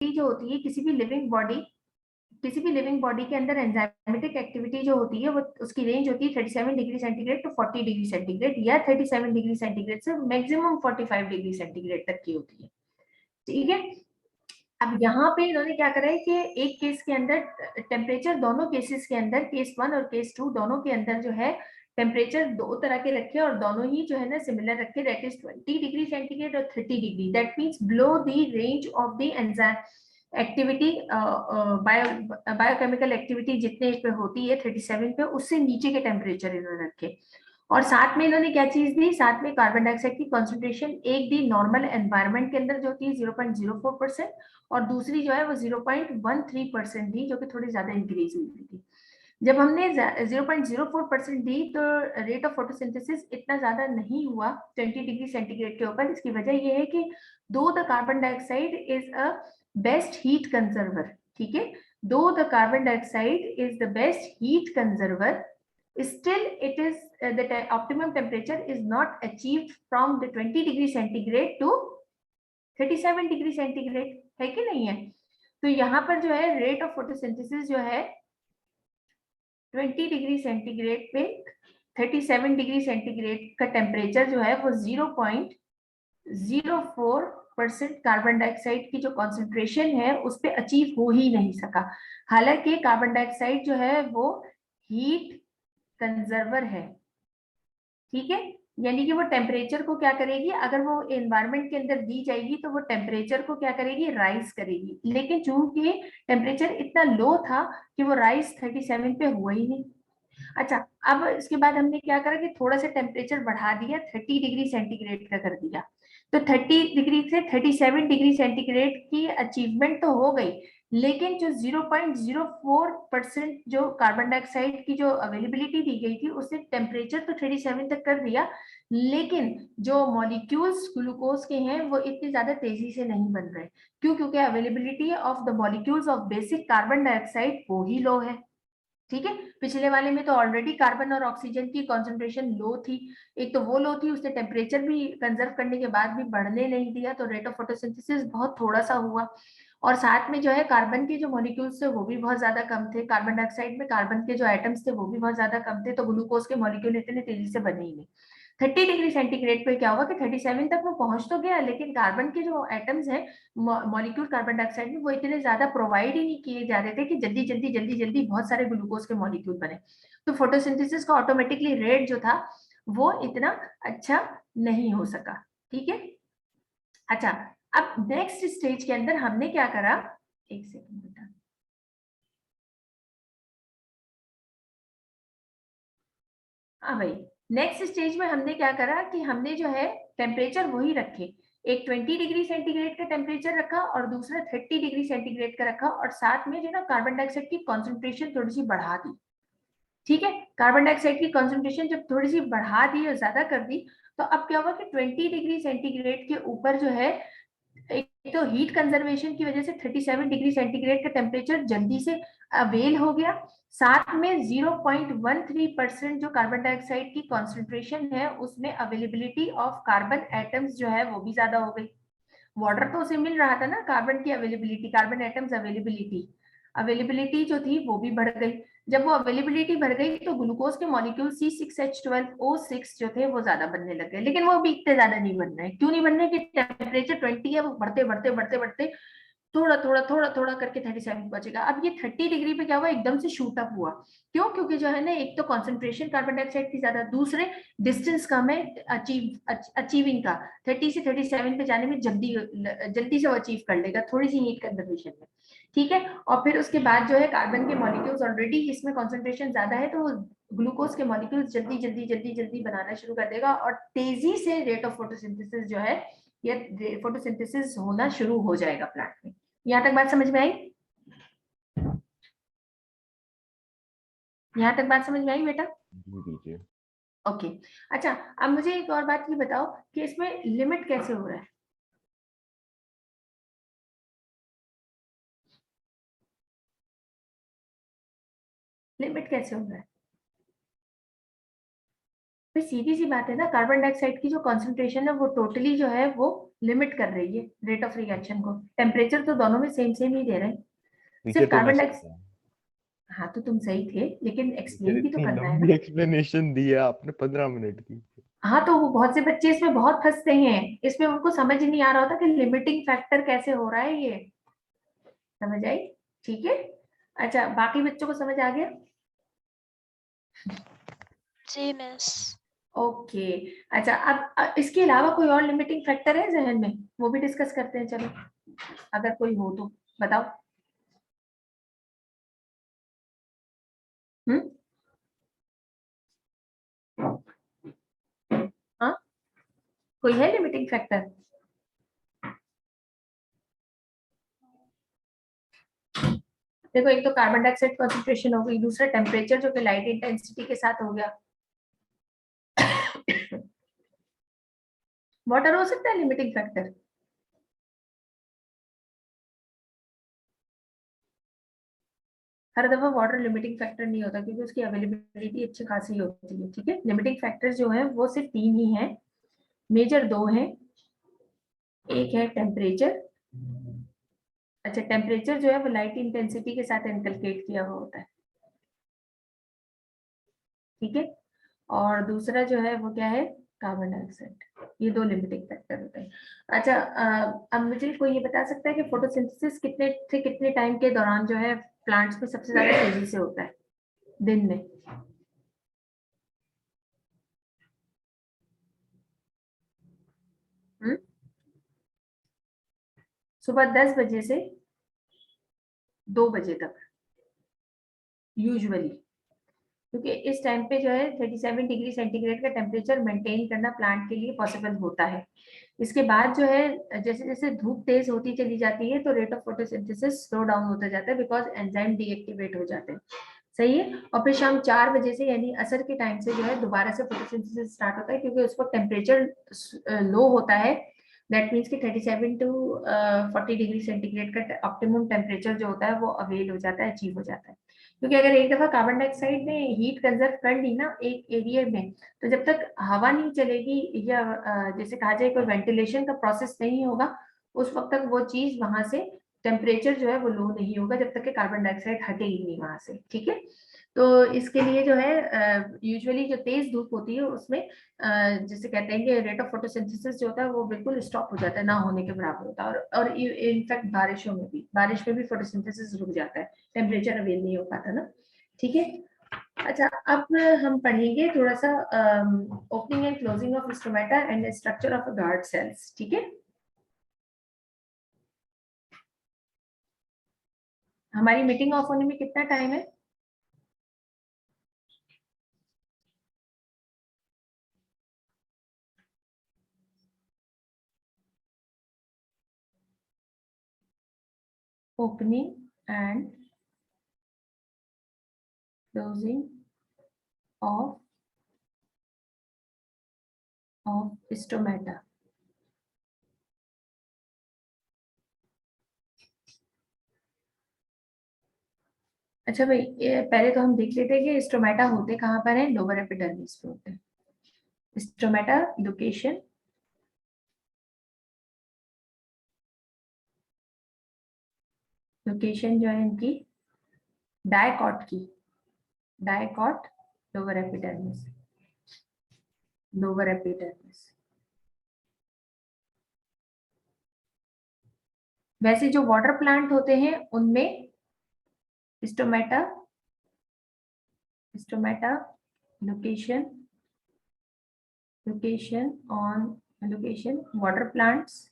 जो होती है किसी भी लिविंग बॉडी के अंदर एंजाइमेटिक एक्टिविटी जो होती है वो उसकी रेंज होती है 37 degree centigrade to 40 degree centigrade, या 37 डिग्री सेंटीग्रेड से मैक्सिमम 45 डिग्री सेंटीग्रेड तक की होती है। ठीक है, अब यहाँ पे इन्होंने क्या करा है कि एक केस के अंदर टेम्परेचर, दोनों केसेस के अंदर, केस 1 और केस 2 दोनों के अंदर जो है टेम्परेचर दो तरह के रखे और दोनों ही जो है ना सिमिलर रखे, दैट इज 20 डिग्री सेंटीग्रेड और 30 degree. That means below the range of the enzyme activity, biochemical activity जितने पे होती है 37 पे, उससे नीचे के टेम्परेचर इन्होंने रखे। और साथ में इन्होंने क्या चीज दी, साथ में कार्बन डाइऑक्साइड की कॉन्सेंट्रेशन एक दी नॉर्मल एनवायरनमेंट के अंदर जो होती है 0.04%, और दूसरी जो है वो 0.13% दी, जो कि थोड़ी ज्यादा इंक्रीज हुई थी। जब हमने 0.04% दी तो रेट ऑफ फोटोसिंथेसिस इतना ज्यादा नहीं हुआ 20 डिग्री सेंटीग्रेड के ऊपर। इसकी वजह यह है कि though the carbon dioxide is a best heat conserver, ठीक है, though the carbon dioxide is the best heat conserver, still it is the optimum temperature is not achieved from the 20 degree centigrade to 37 degree centigrade, है कि नहीं है। तो यहाँ पर जो है रेट ऑफ फोटोसिंथेसिस जो है 20 डिग्री सेंटीग्रेड पे 37 डिग्री सेंटीग्रेड का टेम्परेचर जो है वो 0.04% कार्बन डाइऑक्साइड की जो कॉन्सेंट्रेशन है उस पर अचीव हो ही नहीं सका। हालांकि कार्बन डाइऑक्साइड जो है वो हीट कंजर्वर है, ठीक है, यानी कि वो टेम्परेचर को क्या करेगी, अगर वो एनवायरनमेंट के अंदर दी जाएगी तो वो टेम्परेचर को क्या करेगी, राइज करेगी। लेकिन चूंकि टेम्परेचर इतना लो था कि वो राइज 37 पे हुआ ही नहीं। अच्छा, अब इसके बाद हमने क्या करा कि थोड़ा सा टेम्परेचर बढ़ा दिया, 30 डिग्री सेंटीग्रेड का कर दिया। तो 30 डिग्री से 37 डिग्री सेंटीग्रेड की अचीवमेंट तो हो गई, लेकिन जो 0.04% जो कार्बन डाइऑक्साइड की जो अवेलेबिलिटी दी गई थी उसने टेम्परेचर तो 37 तक कर दिया, लेकिन जो मॉलिक्यूल्स ग्लूकोज के हैं वो इतनी ज्यादा तेजी से नहीं बन रहे। क्यों? क्योंकि availability of the molecules of basic carbon dioxide वो ही लो है। ठीक है, पिछले वाले में तो ऑलरेडी कार्बन और ऑक्सीजन की कॉन्सेंट्रेशन लो थी, एक तो वो लो थी, उसने टेम्परेचर भी कंजर्व करने के बाद भी बढ़ने नहीं दिया, तो रेट ऑफ फोटोसिंथेसिस बहुत थोड़ा सा हुआ। और साथ में जो है कार्बन के जो मॉलिक्यूल्स थे वो भी बहुत ज्यादा कम थे, कार्बन डाइऑक्साइड में कार्बन के जो एटम्स थे वो भी बहुत ज्यादा कम थे, तो ग्लूकोज के मॉलिक्यूल इतने तेजी से बने ही नहीं। 30 डिग्री सेंटीग्रेड पे क्या हुआ कि 37 तक वो पहुंच तो गया, लेकिन कार्बन के जो एटम्स हैं, मॉलिक्यूल कार्बन डाइऑक्साइड में, वो इतने ज्यादा प्रोवाइड ही नहीं किए जा रहे थे कि जल्दी जल्दी जल्दी जल्दी बहुत सारे ग्लूकोज के मॉलिक्यूल बने। तो फोटोसिंथेसिस का ऑटोमेटिकली रेट जो था वो इतना अच्छा नहीं हो सका। ठीक है, अच्छा, अब नेक्स्ट स्टेज के अंदर हमने क्या करा, एक सेकंड बेटा, हाँ भाई, नेक्स्ट स्टेज में हमने क्या करा कि हमने जो है टेम्परेचर वही रखे, एक 20 डिग्री सेंटीग्रेड का टेम्परेचर रखा और दूसरा 30 डिग्री सेंटीग्रेड का रखा, और साथ में जो ना कार्बन डाइऑक्साइड की कॉन्सेंट्रेशन थोड़ी सी बढ़ा दी। ठीक है, कार्बन डाइऑक्साइड की कॉन्सेंट्रेशन जब थोड़ी सी बढ़ा दी और ज्यादा कर दी, तो अब क्या हुआ कि 20 डिग्री सेंटीग्रेड के ऊपर जो है, एक तो हीट कंजर्वेशन की वजह से 37 डिग्री सेंटीग्रेड का टेम्परेचर जल्दी से अवेल हो गया, साथ में 0.13% जो कार्बन डाइऑक्साइड की कॉन्सेंट्रेशन है उसमें अवेलेबिलिटी ऑफ कार्बन एटम्स जो है वो भी ज्यादा हो गई। वाटर तो उसे मिल रहा था ना, कार्बन की availability, carbon atoms availability, availability जो थी वो भी बढ़ गई। जब वो अवेलेबिलिटी बढ़ गई तो ग्लूकोज के मॉलिक्यूल C6H12O6 जो थे वो ज्यादा बनने लग गए, लेकिन वो भी इतने ज्यादा नहीं बन रहे। क्यों नहीं बन रहे? कि टेम्परेचर 20 है, वो बढ़ते बढ़ते बढ़ते बढ़ते थोड़ा थोड़ा थोड़ा थोड़ा करके 37 पहुंचेगा। अब ये 30 डिग्री पे क्या हुआ, एकदम से शूट अप हुआ। क्यों? क्योंकि जो है ना, एक तो कॉन्सेंट्रेशन कार्बन डाइऑक्साइड की ज्यादा, दूसरे डिस्टेंस कम है अचीविंग का, 30 से 37 पे जाने में जल्दी जल्दी से वो अचीव कर लेगा थोड़ी सी हीट कंजर्वेशन में। ठीक है, और फिर उसके बाद जो है कार्बन के मॉलिक्यूल्स ऑलरेडी इसमें कॉन्सेंट्रेशन ज्यादा है, तो ग्लूकोज के मॉलिक्यूल्स जल्दी जल्दी जल्दी जल्दी बनाना शुरू कर देगा, और तेजी से रेट ऑफ फोटोसिंथेसिस जो है, ये फोटोसिंथेसिस होना शुरू हो जाएगा प्लांट में। यहाँ तक बात समझ में आई? यहाँ तक बात समझ में आई बेटा? दीजिए। ओके, अच्छा, अब मुझे एक और बात ये बताओ कि इसमें लिमिट कैसे हो रहा है। लिमिट कैसे हो रहा है? तो सीधी सी बात है ना, कार्बन डाइऑक्साइड की जो कॉन्सेंट्रेशन है वो टोटली जो है वो लिमिट कर रही है रेट ऑफ रिएक्शन को। टेम्परेचर तो दोनों में सेम सेम ही दे रहे हैं, टीचर सिर्फ तो मैं कार्बन सही डाइऑक्साइड। था। हाँ तो तुम सही थे, लेकिन टीचर एक्सप्लेन भी तो इतनी करना है लंबी ना। एक्सप्लेनेशन दी है आपने 15 मिनट की। हाँ तो वो बहुत से बच्चे इसमें बहुत फंसते हैं, इसमें उनको समझ ही नहीं आ रहा होता कि लिमिटिंग फैक्टर कैसे हो रहा है ये। समझ आई? ठीक है। अच्छा, बाकी बच्चों को समझ आ गया? जी मिस। ओके। अच्छा, अब इसके अलावा कोई और लिमिटिंग फैक्टर है जहन में? वो भी डिस्कस करते हैं, चलो अगर कोई हो तो बताओ। हम्म। हाँ, कोई है लिमिटिंग फैक्टर? देखो, एक तो कार्बन डाइऑक्साइड कॉन्सेंट्रेशन हो गई, दूसरा टेम्परेचर जो कि लाइट इंटेंसिटी के साथ हो गया। वाटर हो सकता है लिमिटिंग फैक्टर? हर दफा वाटर लिमिटिंग फैक्टर नहीं होता, क्योंकि उसकी अवेलेबिलिटी अच्छी खासी होती है। ठीक है, लिमिटिंग फैक्टर जो है वो सिर्फ 3 ही हैं, मेजर 2 हैं। एक है टेम्परेचर। अच्छा, टेम्परेचर जो है वो लाइट इंटेंसिटी के साथ इनकलकेट किया हुआ होता है। ठीक है। और दूसरा जो है वो क्या है? Carbon dioxide. ये 2 लिमिटिंग फैक्टर होते हैं। अच्छा, अब मुझे कोई ये बता सकता है कि फोटोसिंथेसिस कितने से कितने टाइम के दौरान जो है प्लांट्स में सबसे ज्यादा तेजी से होता है दिन में? हम्म? सुबह 10 बजे से 2 बजे तक यूजुअली, क्योंकि इस टाइम पे जो है 37 डिग्री सेंटीग्रेड का टेम्परेचर मेंटेन करना प्लांट के लिए पॉसिबल होता है। इसके बाद जो है जैसे जैसे धूप तेज होती चली जाती है तो rate of photosynthesis slow down होता जाता है, बिकॉज एंजाइम डीएक्टिवेट हो जाते हैं। सही है। और फिर शाम 4 बजे से यानी असर के टाइम से जो है दोबारा से फोटोसिंथेसिस स्टार्ट होता है, क्योंकि उसको टेम्परेचर लो होता है। दैट मीन्स कि 37 टू 40 डिग्री सेंटीग्रेड का ऑप्टिमम टेम्परेचर जो होता है वो अवेल हो जाता है, अचीव हो जाता है। क्योंकि अगर एक दफा कार्बन डाइऑक्साइड ने हीट कंजर्व कर ली ना एक एरिया में, तो जब तक हवा नहीं चलेगी या जैसे कहा जाए कोई वेंटिलेशन का प्रोसेस नहीं होगा, उस वक्त तक वो चीज वहां से टेम्परेचर जो है वो लो नहीं होगा, जब तक कि कार्बन डाइऑक्साइड हटेगी नहीं वहां से। ठीक है। तो इसके लिए जो है यूजुअली जो तेज धूप होती है उसमें जैसे कहते हैं कि रेट ऑफ फोटोसिंथेसिस जो होता है वो बिल्कुल स्टॉप हो जाता है, ना होने के बराबर होता है। और इनफैक्ट बारिश में भी फोटोसिंथेसिस रुक जाता है, टेम्परेचर अवेल नहीं हो पाता ना। ठीक है। अच्छा, अब हम पढ़ेंगे थोड़ा सा opening and closing of stomata and structure of guard cells. ठीक है। हमारी मीटिंग ऑफ होने में कितना टाइम है? Opening and closing of stomata. अच्छा भाई, पहले तो हम देख लेते हैं कि स्टोमेटा होते कहाँ पर है। लोअर एपिडर्मिस पे होते हैं स्टोमेटा। लोकेशन लोकेशन जो है इनकी डायकॉट की, dicot lower epidermis, lower epidermis. वैसे जो वाटर प्लांट होते हैं उनमें stomata, stomata location, location on location water plants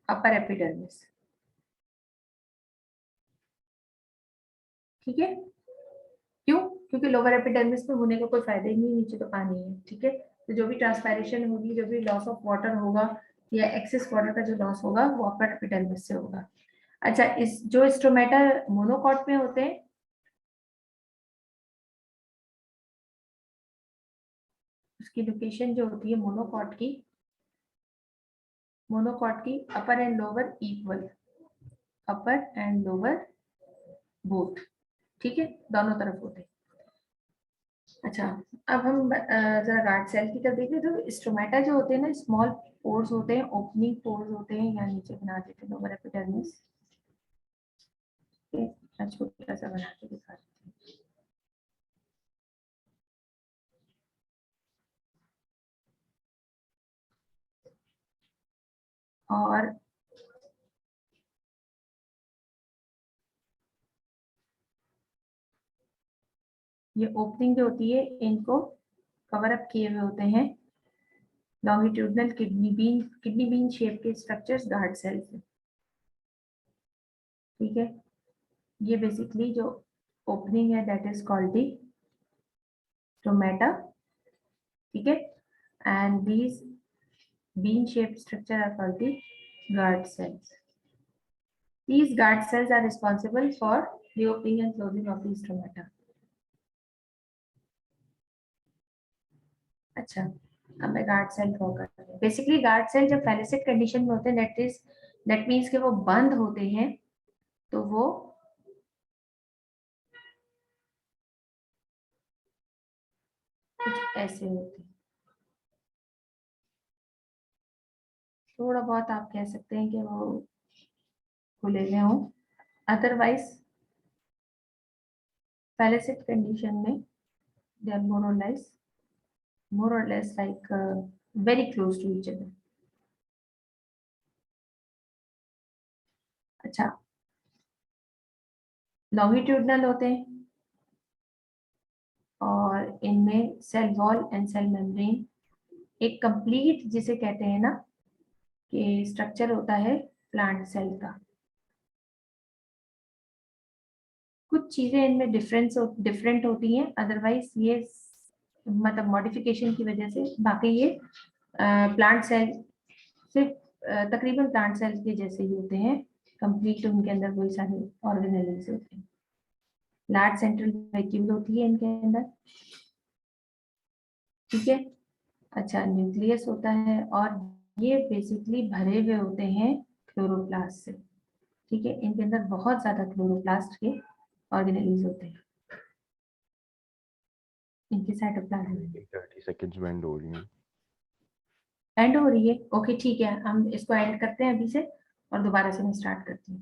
upper epidermis. ठीक है। क्यों? क्योंकि लोअर एपिडर्मिस में होने का कोई फायदा ही नहीं, नीचे तो पानी है। ठीक है। तो जो भी ट्रांसपायरेशन होगी, जो भी लॉस ऑफ वाटर होगा या एक्सेस वाटर का जो लॉस होगा वो अपर एपिडर्मिस से होगा। अच्छा, इस जो स्टोमेटा मोनोकॉट में होते हैं उसकी लोकेशन जो होती है मोनोकॉट की upper and lower equal, upper and lower both. ठीक है, दोनों तरफ होते हैं। अच्छा, अब हम जरा गार्ड सेल की तरफ देखें तो स्ट्रोमेटा जो होते हैं ना, स्मॉल पोर्स होते हैं, ओपनिंग पोर्स होते हैं, यहाँ नीचे बना देते हैं लोअर एपिडर्मिस, छोटा सा बना के दिखा देते हैं। और ये ओपनिंग जो होती है, इनको कवर अप किए हुए होते हैं लॉन्गिट्यूडनल किडनी बीन शेप के स्ट्रक्चर्स गार्ड सेल से। ठीक है, ये बेसिकली जो ओपनिंग है that is called the stomata. ठीक है, and these bean shaped structure are called the guard cells. These guard cells are responsible for the opening and closing of the stomata. अच्छा, अब मैं गार्ड सेल ड्रॉ करती हूँ। Basically guard cell जब फैलिसिड condition में होते हैं, दैट मीन्स कि वो बंद होते हैं, तो वो कुछ ऐसे होते हैं। थोड़ा बहुत आप कह सकते हैं कि वो खुले हुए हों, अदरवाइज फैलिसिड कंडीशन में they are more or less like very close to each other. अच्छा, लॉन्गिट्यूडनल होते हैं और इनमें cell wall and cell membrane एक कंप्लीट, जिसे कहते हैं ना कि स्ट्रक्चर होता है प्लांट सेल का। कुछ चीजें इनमें डिफरेंट होती हैं, अदरवाइज ये मतलब मॉडिफिकेशन की वजह से बाकी ये प्लांट सेल सिर्फ तकरीबन प्लांट सेल के जैसे ही होते हैं, कंप्लीट उनके अंदर वही सारे ऑर्गेनेल्स होते हैं। लार्ज सेंट्रल वैक्यूल होती है इनके अंदर। ठीक है, अच्छा, न्यूक्लियस होता है और ये बेसिकली भरे हुए होते हैं क्लोरोप्लास्ट से। ठीक है, इनके अंदर बहुत ज्यादा क्लोरोप्लास्ट के ऑर्गेनेल्स होते हैं। इनके साइटोप्लाज्म 30 सेकंड्स में एंड हो रही है। एंड हो रही है। ओके ठीक है, हम इसको एंड करते हैं अभी से और दोबारा से मैं स्टार्ट करती हूँ।